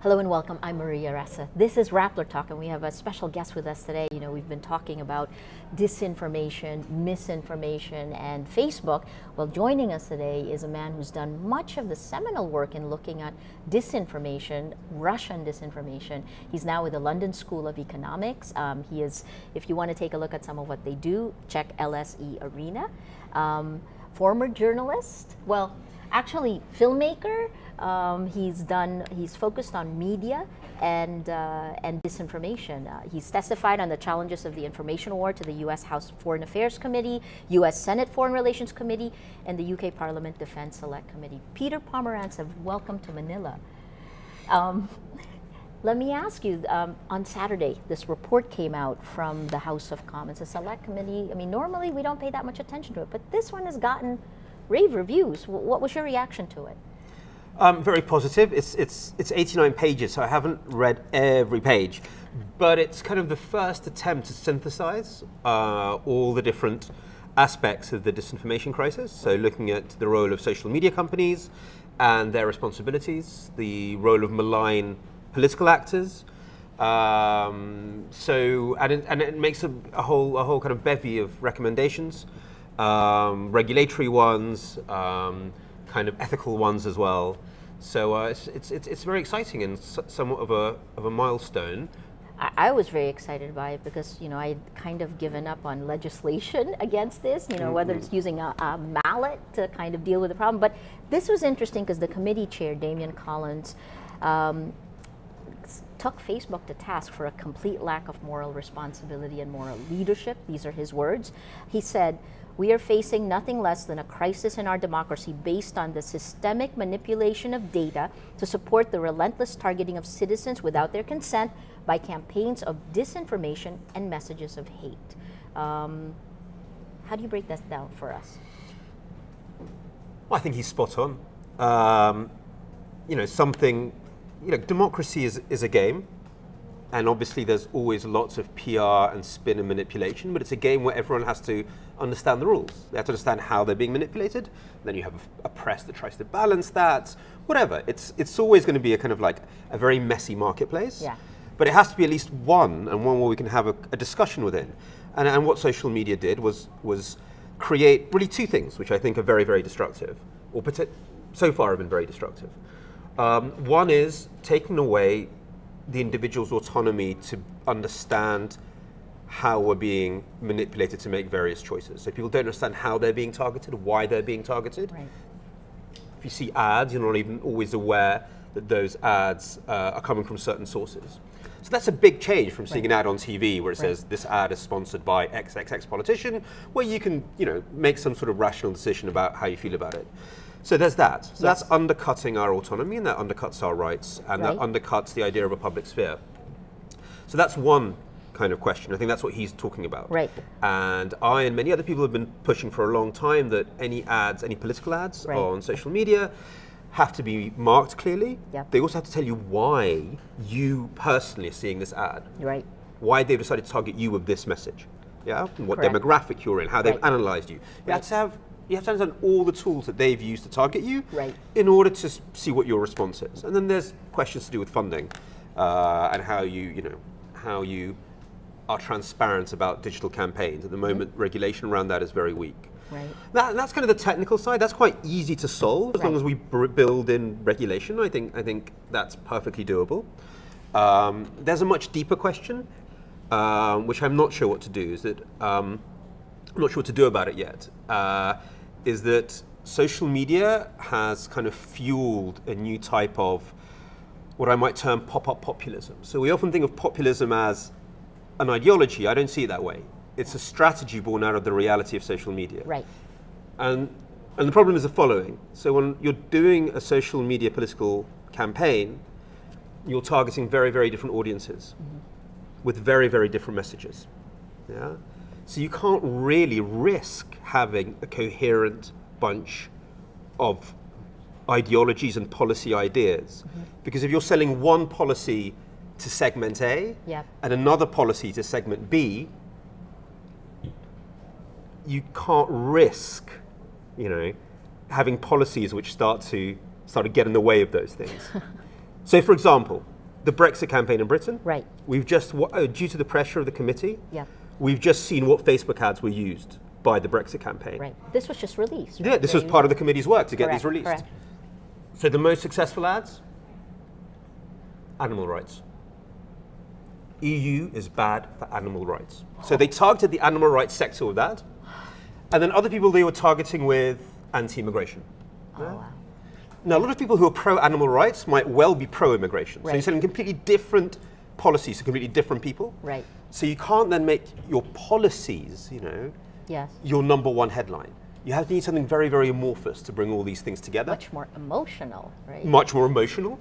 Hello and welcome. I'm Maria Ressa. This is Rappler Talk, and we have a special guest with us today. You know, we've been talking about disinformation, misinformation, and Facebook. Well, joining us today is a man who's done much of the seminal work in looking at disinformation, Russian disinformation. He's now with the London School of Economics. He is, if you want to take a look at some of what they do, check LSE Arena. Former journalist, well, actually filmmaker. He's focused on media and disinformation. He's testified on the challenges of the information war to the U.S. House Foreign Affairs Committee, U.S. Senate Foreign Relations Committee, and the U.K. Parliament Defense Select Committee. Peter Pomerantsev, welcome to Manila. Let me ask you, on Saturday, this report came out from the House of Commons, a select committee. I mean, normally we don't pay that much attention to it, but this one has gotten rave reviews. What was your reaction to it? Very positive. It's 89 pages, so I haven't read every page, but it's kind of the first attempt to synthesize all the different aspects of the disinformation crisis. So looking at the role of social media companies and their responsibilities, the role of malign political actors. And it makes a whole kind of bevy of recommendations, regulatory ones, kind of ethical ones as well. So it's very exciting and somewhat of a milestone. I was very excited by it because, you know, I had kind of given up on legislation against this, you know, whether it's using a mallet to kind of deal with the problem. But this was interesting because the committee chair, Damian Collins, took Facebook to task for a complete lack of moral responsibility and moral leadership. These are his words. He said, "We are facing nothing less than a crisis in our democracy based on the systemic manipulation of data to support the relentless targeting of citizens without their consent by campaigns of disinformation and messages of hate." How do you break that down for us? Well, I think he's spot on. Democracy is a game. And obviously there's always lots of PR and spin and manipulation, but it's a game where everyone has to understand the rules. They have to understand how they're being manipulated. Then you have a press that tries to balance that, whatever. It's always going to be a kind of like a very messy marketplace. Yeah. But it has to be at least one, and one where we can have a discussion within. And what social media did was create really two things, which I think are very, very destructive, or so far have been very destructive. One is taking away the individual's autonomy to understand how we're being manipulated to make various choices. So people don't understand how they're being targeted, why they're being targeted. Right. If you see ads, you're not even always aware that those ads are coming from certain sources. So that's a big change from seeing an ad on TV where it says this ad is sponsored by XXX politician, where you can, make some sort of rational decision about how you feel about it. So there's that. So that's undercutting our autonomy, and that undercuts our rights, and that undercuts the idea of a public sphere. So that's one kind of question. I think that's what he's talking about. Right. And I and many other people have been pushing for a long time that any ads, any political ads on social media have to be marked clearly. Yep. They also have to tell you why you personally are seeing this ad. Right. Why they've decided to target you with this message. Yeah. And what demographic you're in, how they've analyzed you. You have to understand all the tools that they've used to target you in order to see what your response is. And then there's questions to do with funding and how you are transparent about digital campaigns. At the moment, regulation around that is very weak. Right. That's kind of the technical side. That's quite easy to solve as long as we build in regulation. I think that's perfectly doable. There's a much deeper question, which I'm not sure what to do. I'm not sure what to do about it yet. Is that social media has kind of fueled a new type of what I might term pop-up populism. So we often think of populism as an ideology. I don't see it that way. It's a strategy born out of the reality of social media. Right. And the problem is the following. So when you're doing a social media political campaign, you're targeting very, very different audiences with very, very different messages. Yeah. So you can't really risk having a coherent bunch of ideologies and policy ideas. Because if you're selling one policy to segment A and another policy to segment B, you can't risk, having policies which start to get in the way of those things. So, for example, the Brexit campaign in Britain. Right. We've just, due to the pressure of the committee, Yeah. we've just seen what Facebook ads were used by the Brexit campaign. Right. This was just released. Yeah, Right? this was part of the committee's work to get these Correct, released. correct. So the most successful ads? Animal rights. EU is bad for animal rights. So they targeted the animal rights sector with that. And then other people they were targeting with anti-immigration. Oh, wow. Now, a lot of people who are pro-animal rights might well be pro-immigration. So Right. you're selling completely different policies to completely different people. Right. So you can't then make your policies, Yes. your number one headline. You have to need something very, very amorphous to bring all these things together. Much more emotional, right? Much more emotional.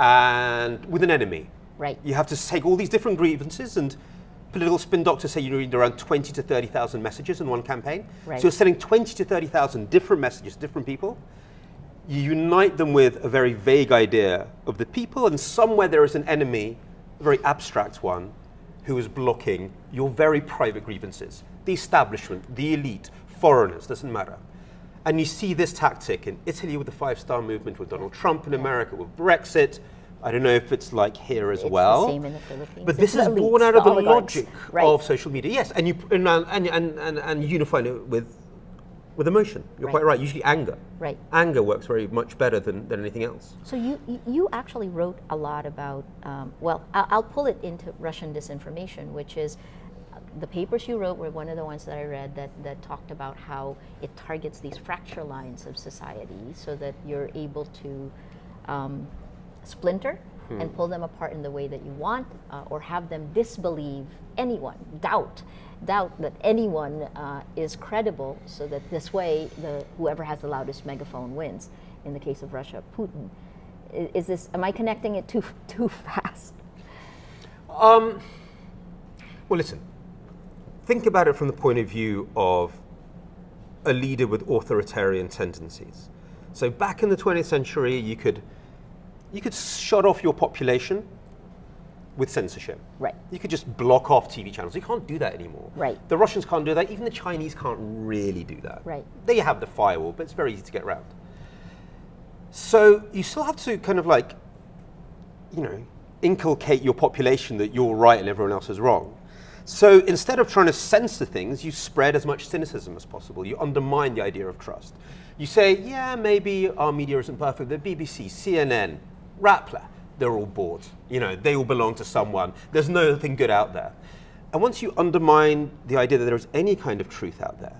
And with an enemy. Right. You have to take all these different grievances, and political spin doctors say you need around 20 to 30,000 messages in one campaign. Right. So you're sending 20 to 30,000 different messages to different people. You unite them with a very vague idea of the people, and somewhere there is an enemy, a very abstract one, who is blocking your very private grievances. The establishment, the elite, foreigners, doesn't matter. And you see this tactic in Italy with the Five-Star Movement, with Donald Trump, in America with Brexit. I don't know if it's like here as well. It's the same in the Philippines. But this It's is the born elites, out of the oligarchs. logic Right. of social media. Yes, and unifying it with emotion. You're Right. quite right. Usually anger. Right. Anger works very much better than anything else. So you actually wrote a lot about, well, I'll pull it into Russian disinformation, which is the papers you wrote were one of the ones that I read that talked about how it targets these fracture lines of society so that you're able to splinter and pull them apart in the way that you want, or have them disbelieve anyone, doubt that anyone is credible, so that this way whoever has the loudest megaphone wins. In the case of Russia, Putin. Am I connecting it too fast? Well, listen. Think about it from the point of view of a leader with authoritarian tendencies. So back in the 20th century, you could shut off your population with censorship. Right. You could just block off TV channels. You can't do that anymore. Right. The Russians can't do that. Even the Chinese can't really do that. Right. They have the firewall, but it's very easy to get around. So you still have to kind of like, inculcate your population that you're right and everyone else is wrong. So instead of trying to censor things, you spread as much cynicism as possible. You undermine the idea of trust. You say, yeah, maybe our media isn't perfect. The BBC, CNN, Rappler, they're all bought. They all belong to someone. There's nothing good out there. And once you undermine the idea that there is any kind of truth out there,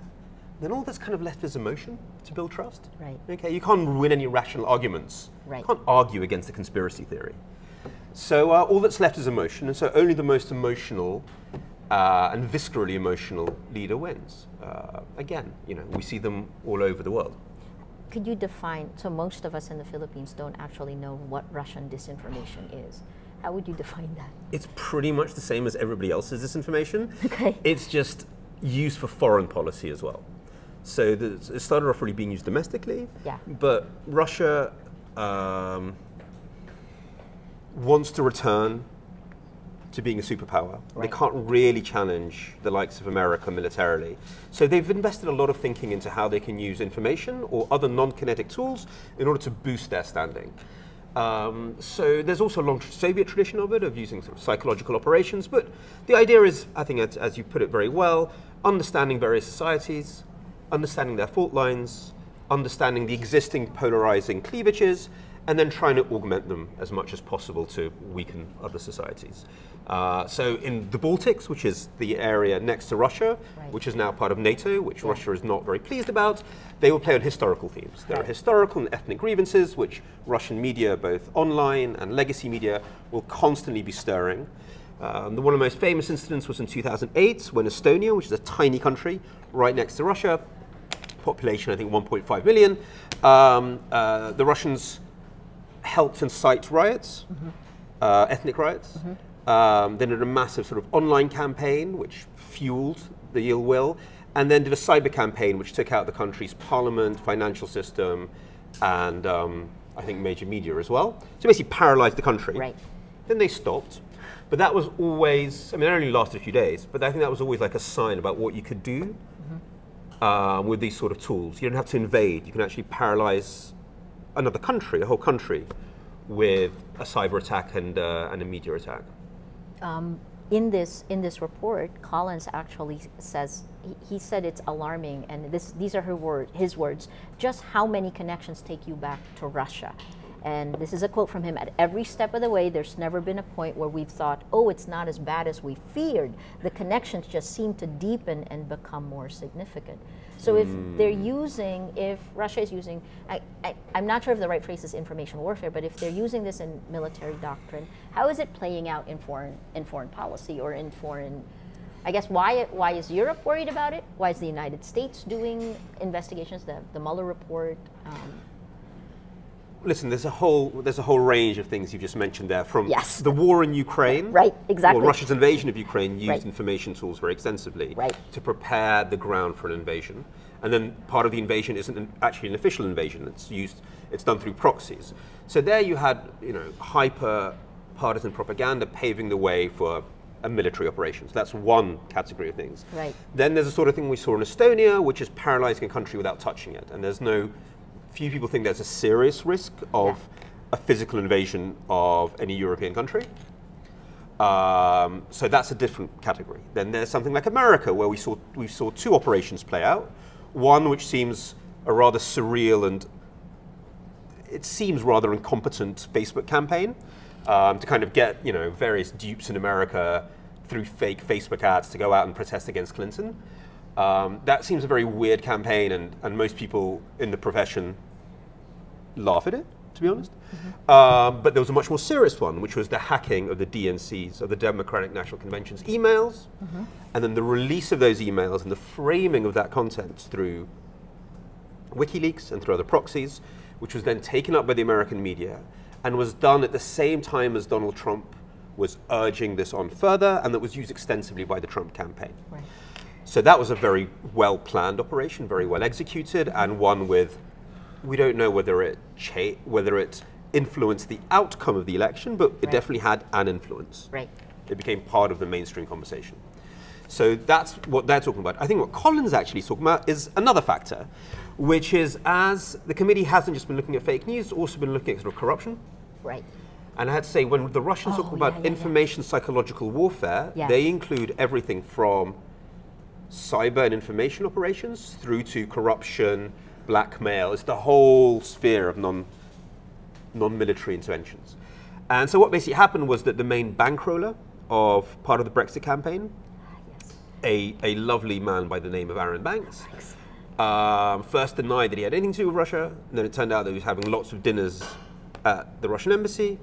then all that's kind of left is emotion to build trust. Right. Okay, you can't win any rational arguments. Right. You can't argue against a conspiracy theory. So all that's left is emotion, and so only the most emotional and viscerally emotional leader wins. Again, we see them all over the world. Could you define, so most of us in the Philippines don't actually know what Russian disinformation is. How would you define that? It's pretty much the same as everybody else's disinformation. Okay. It's just used for foreign policy as well. So it started off really being used domestically, Yeah. but Russia wants to return to being a superpower. Right. They can't really challenge the likes of America militarily. So they've invested a lot of thinking into how they can use information or other non-kinetic tools in order to boost their standing. So there's also a long Soviet tradition of it, of using sort of psychological operations, but the idea is, I think as you put it very well, understanding various societies, understanding their fault lines, understanding the existing polarizing cleavages, and then trying to augment them as much as possible to weaken other societies. So in the Baltics, which is the area next to Russia, Right. which is now part of NATO, which Yeah. Russia is not very pleased about, they will play on historical themes. There are Right. historical and ethnic grievances, which Russian media, both online and legacy media, will constantly be stirring. One of the most famous incidents was in 2008, when Estonia, which is a tiny country right next to Russia, population I think 1.5 million, the Russians helped incite riots, ethnic riots. Then did a massive sort of online campaign which fueled the ill will, and then did a cyber campaign which took out the country's parliament, financial system, and I think major media as well. So basically paralyzed the country. Right. Then they stopped. But that was always, I mean, it only lasted a few days, but I think that was always like a sign about what you could do with these sort of tools. You don't have to invade. You can actually paralyze another country, a whole country, with a cyber attack and a media attack. In this report, Collins actually says, he said it's alarming, and these are his words, just how many connections take you back to Russia. And this is a quote from him: "At every step of the way, there's never been a point where we've thought, oh, it's not as bad as we feared. The connections just seem to deepen and become more significant." So if Russia is using, I'm not sure if the right phrase is information warfare, but if they're using this in military doctrine, how is it playing out in foreign policy or in foreign, I guess, why is Europe worried about it? Why is the United States doing investigations, the Mueller report? Listen, there's a whole range of things you just mentioned there, from Yes. the war in Ukraine. Right, exactly. Well, Russia's invasion of Ukraine used Right. information tools very extensively Right. to prepare the ground for an invasion. And then part of the invasion isn't actually an official invasion. It's done through proxies. So there you had, hyper partisan propaganda paving the way for a military operation. So that's one category of things. Right. Then there's the sort of thing we saw in Estonia, which is paralyzing a country without touching it. And few people think there's a serious risk of a physical invasion of any European country. So that's a different category. Then there's something like America, where we saw two operations play out. One which seems a rather surreal and it seems rather incompetent Facebook campaign to kind of get various dupes in America through fake Facebook ads to go out and protest against Clinton. That seems a very weird campaign, and most people in the profession laugh at it, to be honest. But there was a much more serious one, which was the hacking of the DNC's, of the Democratic National Convention's emails, and then the release of those emails and the framing of that content through WikiLeaks and through other proxies, which was then taken up by the American media and was done at the same time as Donald Trump was urging this on further, and that was used extensively by the Trump campaign. Right. So that was a very well-planned operation, very well executed, and one with, we don't know whether it influenced the outcome of the election, but it definitely had an influence. Right. It became part of the mainstream conversation. So that's what they're talking about. I think what Collins actually is talking about is another factor, which is, as the committee hasn't just been looking at fake news, also been looking at sort of corruption. Right. And I had to say, when the Russians talk about information psychological warfare, they include everything from cyber and information operations through to corruption, blackmail. It's the whole sphere of non-military interventions. And so what basically happened was that the main bankroller of part of the Brexit campaign, a lovely man by the name of Aaron Banks, first denied that he had anything to do with Russia, and then it turned out that he was having lots of dinners at the Russian embassy,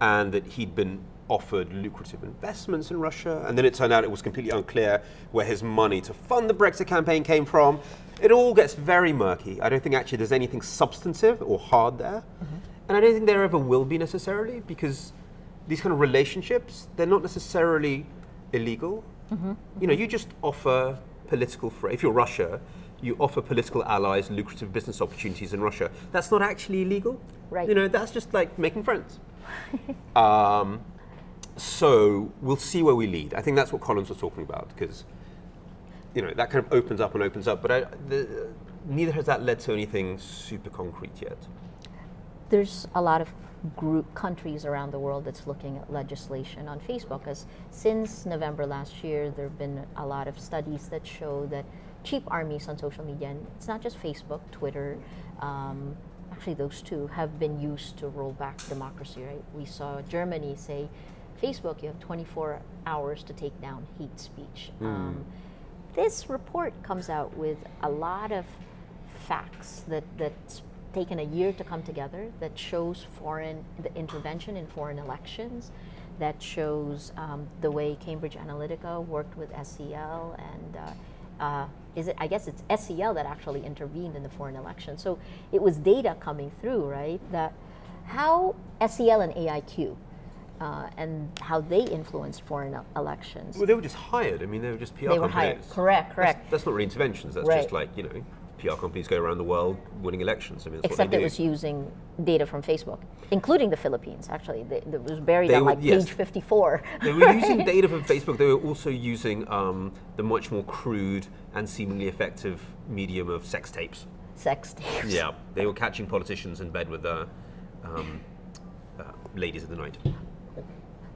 and that he'd been offered lucrative investments in Russia, and then it turned out it was completely unclear where his money to fund the Brexit campaign came from. It all gets very murky. I don't think actually there's anything substantive or hard there, and I don't think there ever will be necessarily, because these kind of relationships, they're not necessarily illegal. You just offer political, if you're Russia, you offer political allies lucrative business opportunities in Russia. That's not actually illegal. Right. That's just like making friends. So we'll see where we lead. I think that's what Collins was talking about, because that kind of opens up and opens up, but neither has that led to anything super concrete yet. There's a lot of countries around the world that's looking at legislation on Facebook, because since November last year, there have been a lot of studies that show that cheap armies on social media, and it's not just Facebook, Twitter, actually those two have been used to roll back democracy, right? We saw Germany say, Facebook, you have 24 hours to take down hate speech. This report comes out with a lot of facts that's taken a year to come together, that shows the intervention in foreign elections, that shows the way Cambridge Analytica worked with SEL, and I guess it's SEL that actually intervened in the foreign election. So it was data coming through, right? That how SEL and AIQ and how they influenced foreign elections. Well, they were just hired. I mean, they were just PR companies. They were hired. Correct. That's not really interventions. That's just like, PR companies go around the world winning elections. I mean, that's Except what they it do. was using data from Facebook, including the Philippines, actually. It was buried on page 54. They were using data from Facebook. They were also using the much more crude and seemingly effective medium of sex tapes. Sex tapes. Yeah, they were catching politicians in bed with ladies of the night.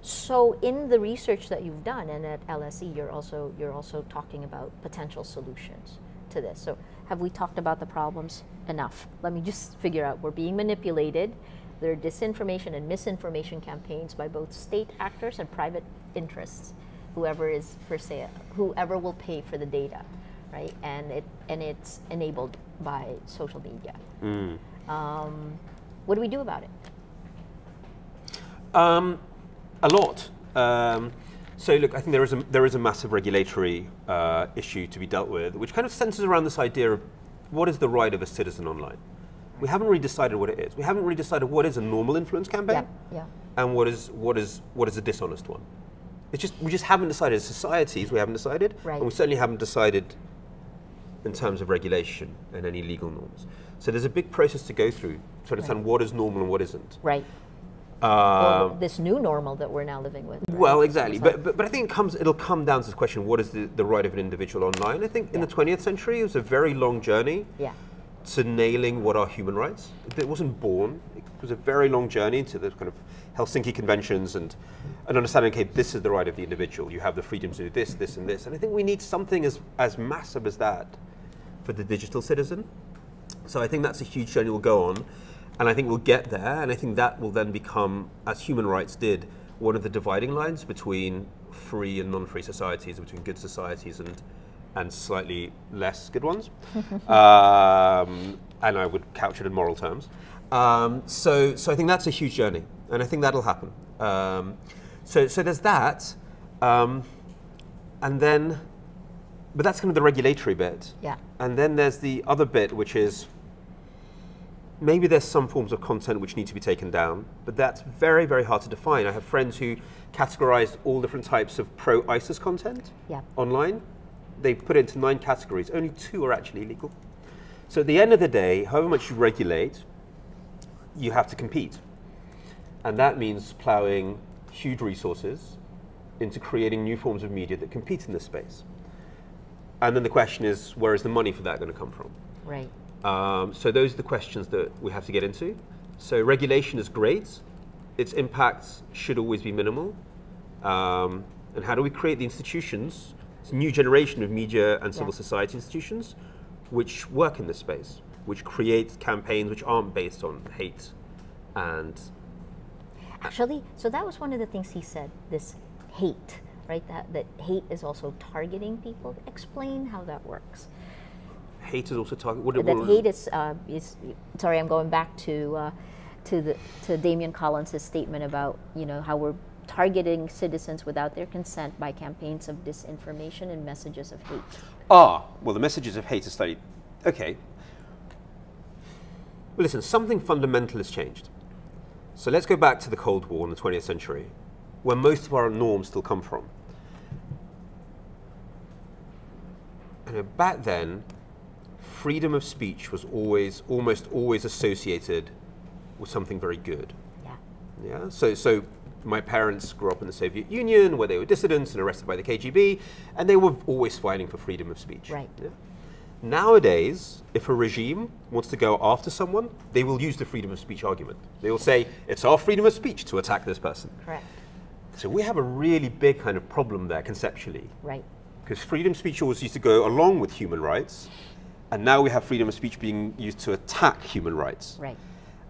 So in the research that you've done, and at LSE, you're also talking about potential solutions to this. So have we talked about the problems enough? Let me just figure out. We're being manipulated. There are disinformation and misinformation campaigns by both state actors and private interests. Whoever will pay for the data, right? And it's enabled by social media. What do we do about it? A lot. So look, I think there is a massive regulatory issue to be dealt with, which kind of centers around this idea of what is the right of a citizen online. We haven't really decided what it is. We haven't really decided what is a normal influence campaign, and what is a dishonest one. We just haven't decided. As societies, we haven't decided, and we certainly haven't decided in terms of regulation and any legal norms. So there's a big process to go through to understand what is normal and what isn't. Right. Or this new normal that we're now living with. Right? Well, exactly. But I think it'll come down to the question: what is the right of an individual online? I think in the 20th century, it was a very long journey to nailing what are human rights. It wasn't born. It was a very long journey into the kind of Helsinki Conventions and understanding, okay, this is the right of the individual. You have the freedom to do this, this, and this. And I think we need something as massive as that for the digital citizen. So I think that's a huge journey we'll go on. And I think we'll get there, and I think that will then become, as human rights did, one of the dividing lines between free and non-free societies, between good societies and slightly less good ones. And I would couch it in moral terms. So I think that's a huge journey, and I think that'll happen. So there's that, and then, but that's kind of the regulatory bit. Yeah. And then there's the other bit, which is, maybe there's some forms of content which need to be taken down, but that's very, very hard to define. I have friends who categorized all different types of pro-ISIS content online. They put it into 9 categories. Only 2 are actually illegal. So at the end of the day, however much you regulate, you have to compete. And that means plowing huge resources into creating new forms of media that compete in this space. And then the question is, where is the money for that going to come from? Right. So those are the questions that we have to get into. So regulation is great. Its impacts should always be minimal. And how do we create the institutions, it's a new generation of media and civil society institutions, which work in this space, which create campaigns which aren't based on hate and... Actually, so that was one of the things he said, this hate, right? That hate is also targeting people. Explain how that works. Hate is also targeting. That hate is sorry, I'm going back to Damian Collins' statement about how we're targeting citizens without their consent by campaigns of disinformation and messages of hate. Well, the messages of hate are slightly okay. Well, listen, something fundamental has changed. So let's go back to the Cold War in the 20th century, where most of our norms still come from. And back then, freedom of speech was almost always associated with something very good. Yeah. So my parents grew up in the Soviet Union, where they were dissidents and arrested by the KGB, and they were always fighting for freedom of speech. Right. Yeah? Nowadays, if a regime wants to go after someone, they will use the freedom of speech argument. They will say, it's our freedom of speech to attack this person. Correct. So we have a really big kind of problem there conceptually. Right. Because freedom of speech always used to go along with human rights, and now we have freedom of speech being used to attack human rights. Right.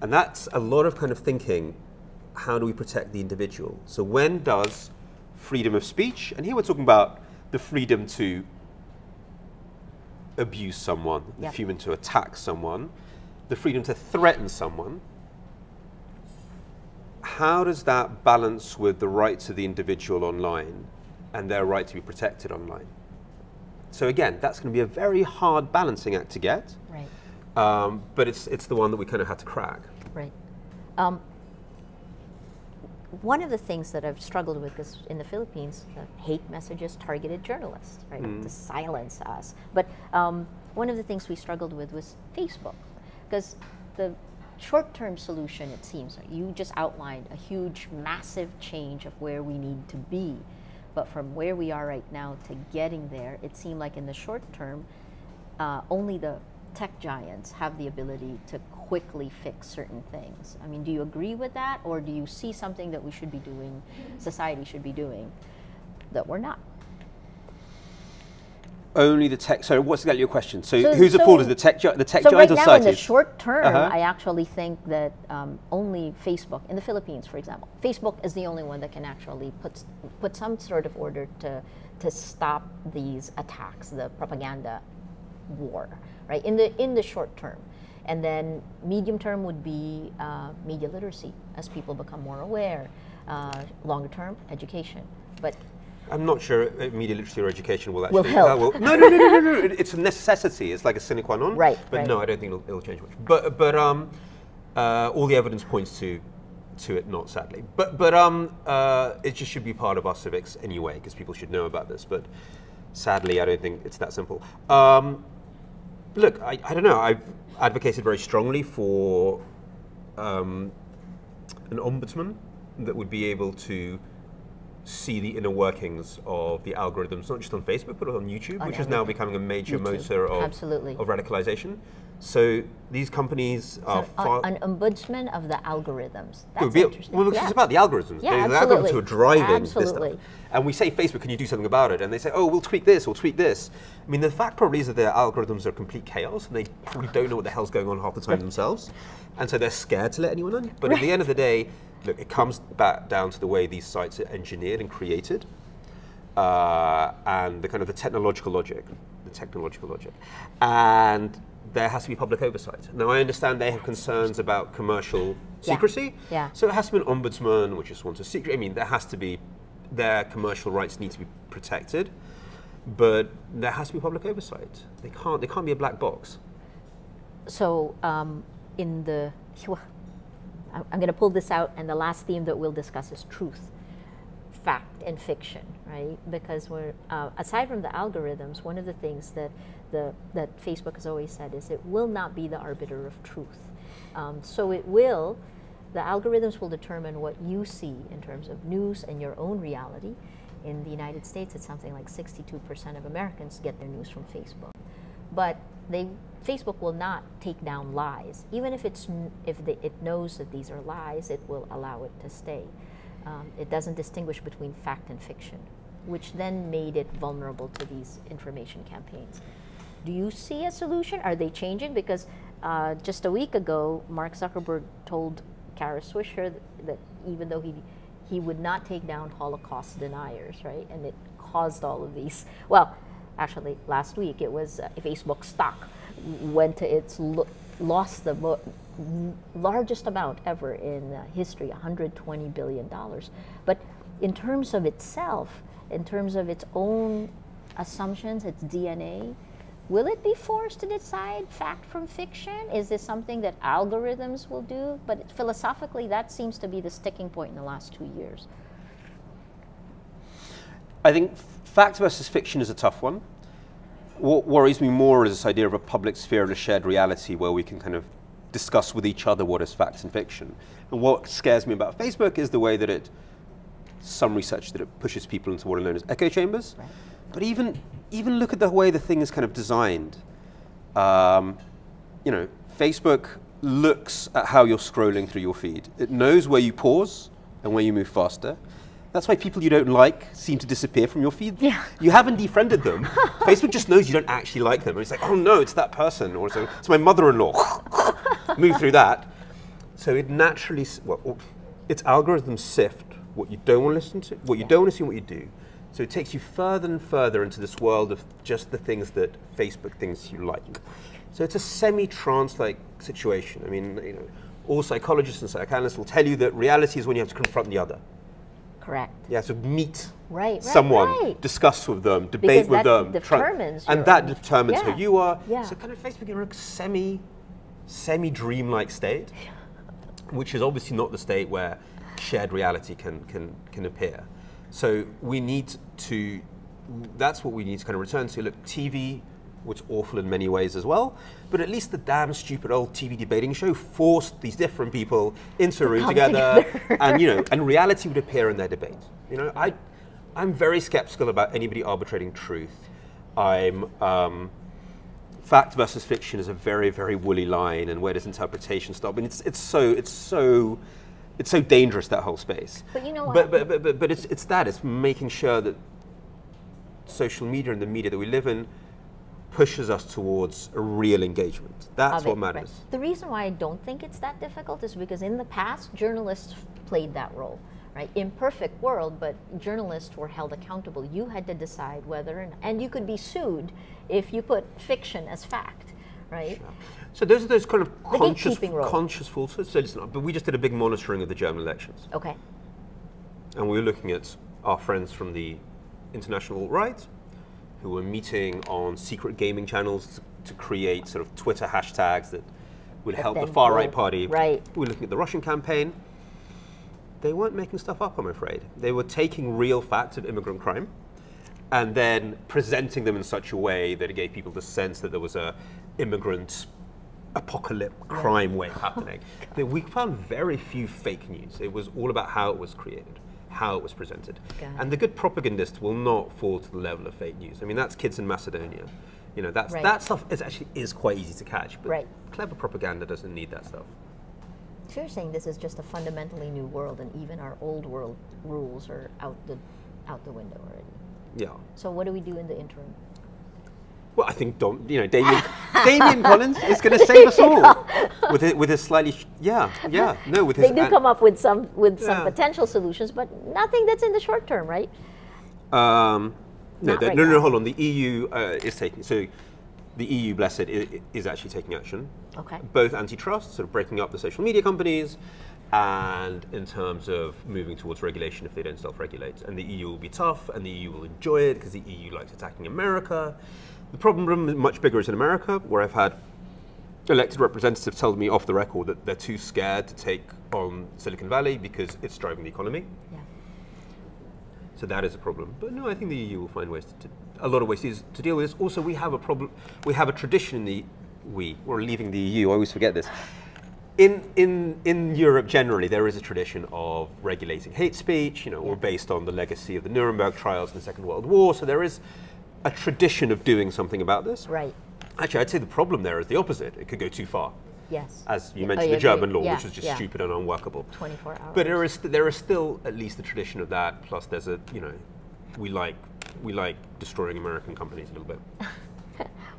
And that's a lot of kind of thinking, how do we protect the individual? So when does freedom of speech, and here we're talking about the freedom to abuse someone, the freedom to attack someone, the freedom to threaten someone, how does that balance with the rights of the individual online and their right to be protected online? So again, that's going to be a very hard balancing act to get. Right. But it's the one that we kind of had to crack. Right. One of the things that I've struggled with is in the Philippines, hate messages targeted journalists, right, to silence us. But one of the things we struggled with was Facebook, because the short-term solution, it seems, you just outlined a huge, massive change of where we need to be. But from where we are right now to getting there, it seemed like in the short term, only the tech giants have the ability to quickly fix certain things. I mean, do you agree with that, or do you see something that we should be doing, society should be doing, that we're not? Only the tech. So what's exactly your question? So who's at fault? Is the tech giants or societies? Right now, in the short term, I actually think that only Facebook, in the Philippines, for example, Facebook is the only one that can actually put some sort of order to stop these attacks, the propaganda war, right? In the short term, and then medium term would be media literacy as people become more aware. Longer term, education, but. I'm not sure media literacy or education will actually help. No. It's a necessity. It's like a sine qua non. Right. But no, I don't think it'll change much. But all the evidence points to it not, sadly. But it just should be part of our civics anyway, because people should know about this. But sadly, I don't think it's that simple. Look, I don't know. I've advocated very strongly for an ombudsman that would be able to see the inner workings of the algorithms, not just on Facebook, but on YouTube, which is now becoming a major motor of radicalization. So these companies are an ombudsman of the algorithms. That's interesting. Well, because it's about the algorithms. Yeah, the algorithms who are driving this stuff. And we say, Facebook, can you do something about it? And they say, oh, we'll tweak this, we'll tweak this. I mean, the fact probably is that their algorithms are complete chaos, and they probably don't know what the hell's going on half the time themselves. And so they're scared to let anyone in. But at the end of the day, look, it comes back down to the way these sites are engineered and created, and the kind of the technological logic. And there has to be public oversight. Now, I understand they have concerns about commercial secrecy. Yeah. So it has to be an ombudsman, which just wants a secret. I mean, there has to be, their commercial rights need to be protected, but there has to be public oversight. They can't be a black box. So I'm going to pull this out, and the last theme that we'll discuss is truth, fact, and fiction, right? Because we're aside from the algorithms, one of the things that Facebook has always said is it will not be the arbiter of truth. So the algorithms will determine what you see in terms of news and your own reality. In the United States, it's something like 62% of Americans get their news from Facebook. But Facebook will not take down lies. Even if it knows that these are lies, it will allow it to stay. It doesn't distinguish between fact and fiction, which then made it vulnerable to these information campaigns. Do you see a solution? Are they changing? Because just a week ago, Mark Zuckerberg told Kara Swisher that even though he would not take down Holocaust deniers, right? And it caused all of these. Well, actually, last week it was Facebook stock went to lost the largest amount ever in history, $120 billion. But in terms of itself, in terms of its own assumptions, its DNA, will it be forced to decide fact from fiction? Is this something that algorithms will do? But philosophically, that seems to be the sticking point in the last 2 years. I think fact versus fiction is a tough one. What worries me more is this idea of a public sphere and a shared reality where we can kind of discuss with each other what is fact and fiction. And what scares me about Facebook is the way that some research that it pushes people into what are known as echo chambers. Right. But even look at the way the thing is kind of designed. Facebook looks at how you're scrolling through your feed. It knows where you pause and where you move faster. That's why people you don't like seem to disappear from your feed. Yeah. You haven't defriended them. Facebook just knows you don't actually like them. And it's like, oh no, it's that person. Or it's my mother-in-law. Move through that. So it naturally, its algorithms sift what you don't want to listen to, what you don't want to see, and what you do. So it takes you further and further into this world of just the things that Facebook thinks you like. So it's a semi-trance-like situation. I mean, all psychologists and psychoanalysts will tell you that reality is when you have to confront the other. Correct. You have to meet someone, discuss with them, debate with them. That determines who you are. Yeah. So kind of Facebook in a semi-dream-like state, which is obviously not the state where shared reality can appear. So we need to, that's what we need to kind of return to. Look, TV was awful in many ways as well, but at least the damn stupid old TV debating show forced these different people into a room together. And and reality would appear in their debate. I'm very skeptical about anybody arbitrating truth. I'm fact versus fiction is a very, very woolly line, and where does interpretation stop? And it's so dangerous, that whole space. But you know what? But it's making sure that social media and the media that we live in pushes us towards a real engagement. That's what matters. Right. The reason why I don't think it's that difficult is because in the past, journalists played that role, right? Imperfect world, but journalists were held accountable. You had to decide whether, and you could be sued if you put fiction as fact, right? Sure. So those are those kind of conscious falsehoods. So listen, but we just did a big monitoring of the German elections. Okay. And we were looking at our friends from the international alt-right, who were meeting on secret gaming channels to create sort of Twitter hashtags that would help the far-right party. Right. We were looking at the Russian campaign. They weren't making stuff up, I'm afraid. They were taking real facts of immigrant crime and then presenting them in such a way that it gave people the sense that there was a immigrant apocalypse crime wave happening. We found very few fake news. It was all about how it was created, how it was presented. And the good propagandist will not fall to the level of fake news. I mean, that's kids in Macedonia. You know, that stuff is quite easy to catch, but clever propaganda doesn't need that stuff. So you're saying this is just a fundamentally new world, and even our old world rules are out the window already. Yeah. So what do we do in the interim? Well, I think Damien Collins is going to save us all with his slightly They do come up with some potential solutions, but nothing that's in the short term, right? No, hold on. The EU is taking, so the EU, bless it, is actually taking action. Okay. Both antitrust, sort of breaking up the social media companies, and in terms of moving towards regulation if they don't self-regulate. And the EU will be tough, and the EU will enjoy it because the EU likes attacking America. The problem is much bigger is in America, where I've had elected representatives tell me off the record that they're too scared to take on Silicon Valley because it's driving the economy. Yeah. So that is a problem. But no, I think the EU will find ways a lot of ways to deal with this. Also, we have a problem. We have a tradition in we're leaving the EU. I always forget this. In Europe generally, there is a tradition of regulating hate speech. Or based on the legacy of the Nuremberg trials in the Second World War. So there is a tradition of doing something about this. Right. Actually, I'd say the problem there is the opposite. It could go too far. Yes. As you mentioned, the German law, which was just stupid and unworkable. 24 hours. But there is still at least the tradition of that. Plus, there's we like destroying American companies a little bit.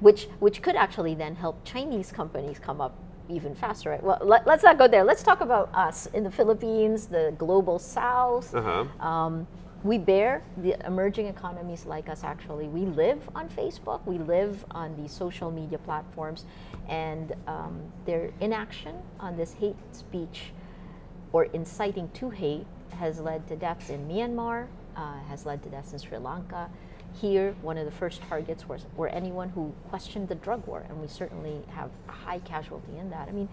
which could actually then help Chinese companies come up even faster, right? Well, let's not go there. Let's talk about us in the Philippines, the global south. We bear the emerging economies like us, actually. We live on Facebook, we live on these social media platforms, and their inaction on this hate speech or inciting to hate has led to deaths in Myanmar, has led to deaths in Sri Lanka. Here, one of the first targets were anyone who questioned the drug war, and we certainly have a high casualty in that. I mean,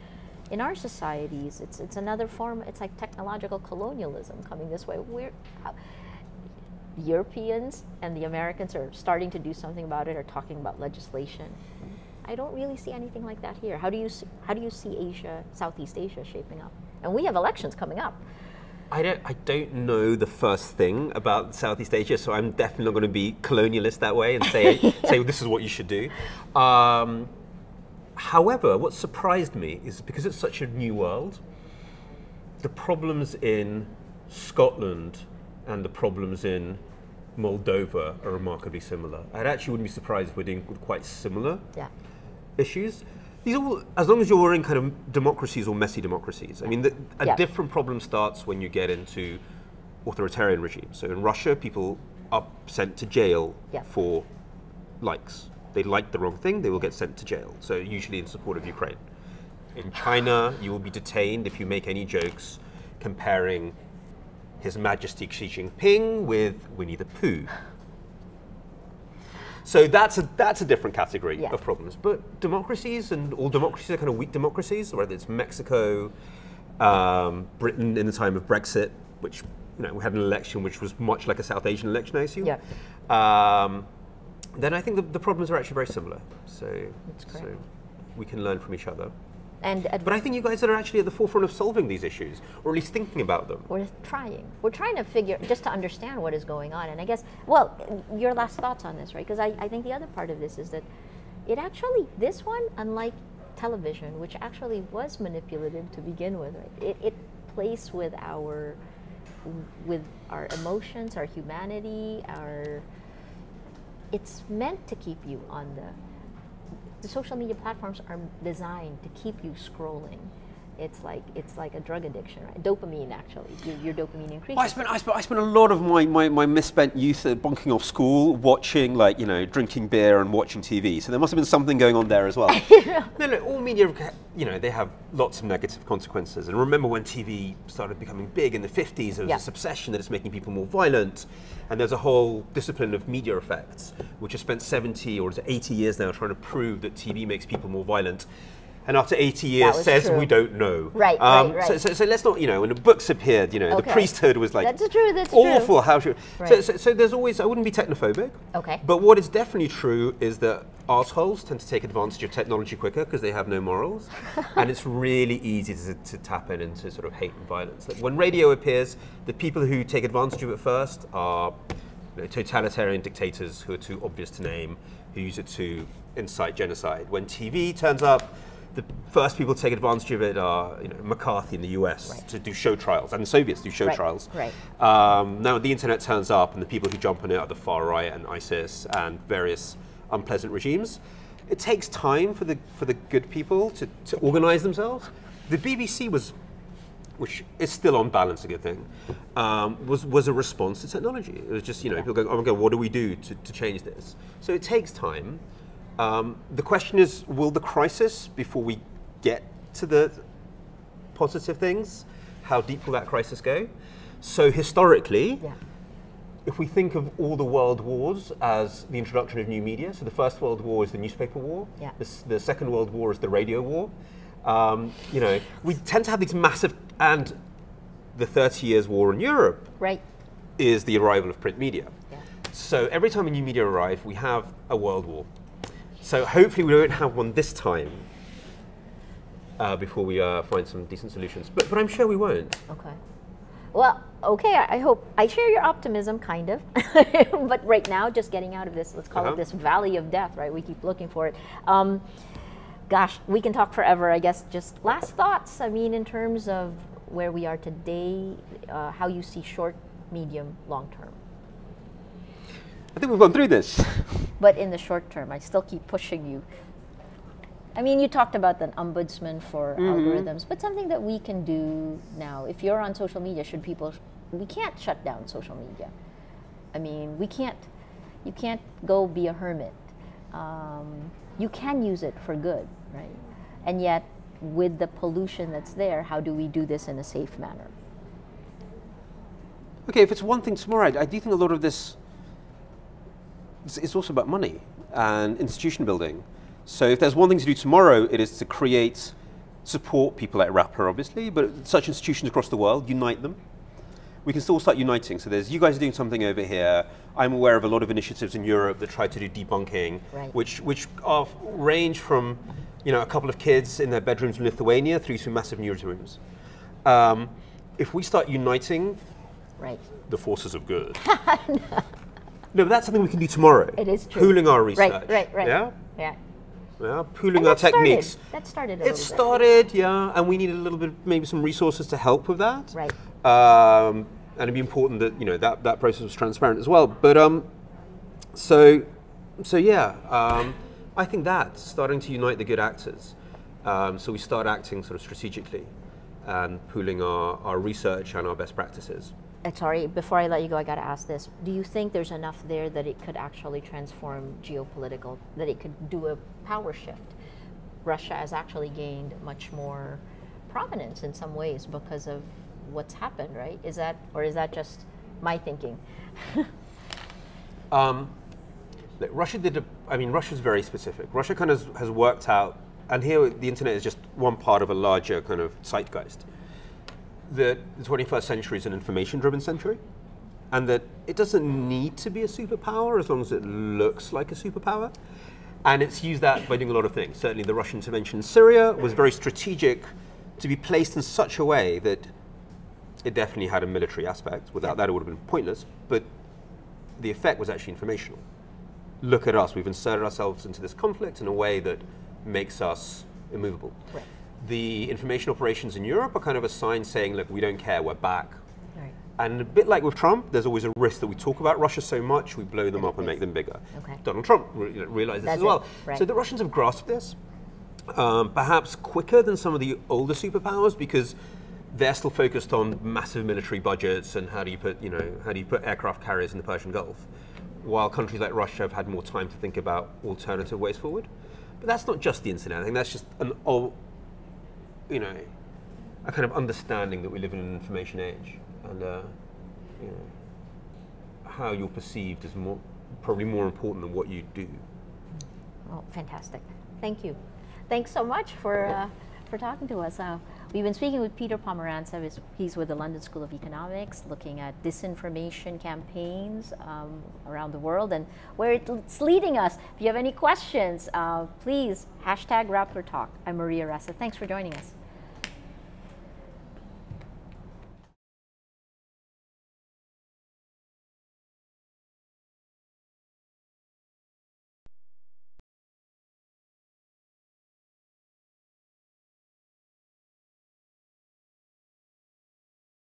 in our societies, it's another form, it's like technological colonialism coming this way. Europeans and the Americans are starting to do something about it, are talking about legislation. I don't really see anything like that here. How do you see Asia, Southeast Asia shaping up? And we have elections coming up. I don't know the first thing about Southeast Asia, so I'm definitely not going to be colonialist that way and say this is what you should do. However, what surprised me is because it's such a new world, the problems in Scotland and the problems in Moldova are remarkably similar. I actually wouldn't be surprised if we're dealing with quite similar issues. These all, as long as you're in kind of democracies or messy democracies. I mean, a different problem starts when you get into authoritarian regimes. So in Russia, people are sent to jail for likes. They like the wrong thing, they will get sent to jail. So usually in support of Ukraine. In China, you will be detained if you make any jokes comparing His Majesty Xi Jinping with Winnie the Pooh. So that's a different category of problems. But democracies, and all democracies are kind of weak democracies, whether it's Mexico, Britain in the time of Brexit, which we had an election which was much like a South Asian election, I assume. Then I think the problems are actually very similar. So we can learn from each other. But I think you guys are actually at the forefront of solving these issues, or at least thinking about them. We're trying. We're trying to figure, just to understand what is going on. And I guess, well, your last thoughts on this, right? Because I think the other part of this is that it actually, this one, unlike television, which actually was manipulative to begin with, right? It plays with our emotions, our humanity, it's meant to keep you on the social media platforms are designed to keep you scrolling. It's like a drug addiction, right? Dopamine, actually. Your dopamine increases. Well, I spent a lot of my misspent youth bunking off school, watching, like, you know, drinking beer and watching TV. So there must have been something going on there as well. No, all media, you know, they have lots of negative consequences. And remember when TV started becoming big in the 50s, there was this obsession that it's making people more violent. And there's a whole discipline of media effects, which has spent 70 or 80 years now trying to prove that TV makes people more violent. And after 80 years says we don't know. Right, right. So let's not, you know, when the books appeared, you know, the priesthood was like that's true, that's awful. True. How should so there's always, I wouldn't be technophobic. Okay. But what is definitely true is that arseholes tend to take advantage of technology quicker because they have no morals. And it's really easy to tap into sort of hate and violence. Like when radio appears, the people who take advantage of it first are, you know, totalitarian dictators who are too obvious to name, who use it to incite genocide. When TV turns up, the first people to take advantage of it are, you know, McCarthy in the US to do show trials, and the Soviets do show trials. Right. Now the internet turns up, and the people who jump on it are the far right and ISIS and various unpleasant regimes. It takes time for the good people to organize themselves. The BBC was, which is still on balance a good thing, was a response to technology. It was just, you know, people going, oh my God, what do we do to change this? So it takes time. The question is, will the crisis, before we get to the positive things, how deep will that crisis go? So historically, if we think of all the world wars as the introduction of new media, so the First World War is the newspaper war, the Second World War is the radio war, you know, we tend to have these massive, and the 30 Years' War in Europe is the arrival of print media. So every time a new media arrives, we have a world war. So hopefully we won't have one this time before we find some decent solutions. But I'm sure we won't. Okay. Well, okay, I hope. I share your optimism, kind of. But right now, just getting out of this, let's call it this valley of death, right? We keep looking for it. Gosh, we can talk forever, I guess. Just last thoughts, I mean, in terms of where we are today, how you see short, medium, long term. I think we've gone through this. But in the short term, I still keep pushing you. I mean, you talked about an ombudsman for algorithms, but something that we can do now. If you're on social media, we can't shut down social media. I mean, you can't go be a hermit. You can use it for good, right? And yet, with the pollution that's there, how do we do this in a safe manner? Okay, if it's one thing tomorrow, I do think a lot of this is also about money and institution building. So if there's one thing to do tomorrow, it is to support people like Rappler, obviously, but such institutions across the world, unite them. We can still start uniting. So you guys are doing something over here. I'm aware of a lot of initiatives in Europe that try to do debunking, which range from, you know, a couple of kids in their bedrooms in Lithuania through to massive newsrooms. If we start uniting the forces of good, no, but that's something we can do tomorrow. It is true. Pooling our research. Right. Yeah, pooling our techniques. That started a little bit. It started, yeah, and we needed a little bit, maybe some resources to help with that. Right. And it'd be important that, you know, that process was transparent as well. But so yeah, I think that's starting to unite the good actors. So we start acting sort of strategically and pooling our research and our best practices. Sorry, before I let you go, I got to ask this. Do you think there's enough there that it could actually transform geopolitical, that it could do a power shift? Russia has actually gained much more prominence in some ways because of what's happened, right? Is that just my thinking? Look, Russia's very specific. Russia kind of has worked out, and here the internet is just one part of a larger kind of zeitgeist, that the 21st century is an information-driven century, and that it doesn't need to be a superpower as long as it looks like a superpower. And it's used that by doing a lot of things. Certainly the Russian intervention in Syria was very strategic to be placed in such a way that it definitely had a military aspect. Without that, it would have been pointless. But the effect was actually informational. look at us. We've inserted ourselves into this conflict in a way that makes us immovable. Right. The information operations in Europe are kind of a sign saying, look, we don't care, we're back. Right. And a bit like with Trump, there's always a risk that we talk about Russia so much, we blow them up and make them bigger. Okay. Donald Trump realized this as well. Right. So the Russians have grasped this, perhaps quicker than some of the older superpowers, because they're still focused on massive military budgets and how do you put aircraft carriers in the Persian Gulf, while countries like Russia have had more time to think about alternative ways forward. But that's not just the internet. I think that's just a kind of understanding that we live in an information age, and how you're perceived is probably more important than what you do. Well, fantastic. Thank you. Thanks so much for talking to us. We've been speaking with Peter Pomerantsev. He's with the London School of Economics, looking at disinformation campaigns around the world and where it's leading us. If you have any questions, please #Rappler Talk. I'm Maria Ressa. Thanks for joining us.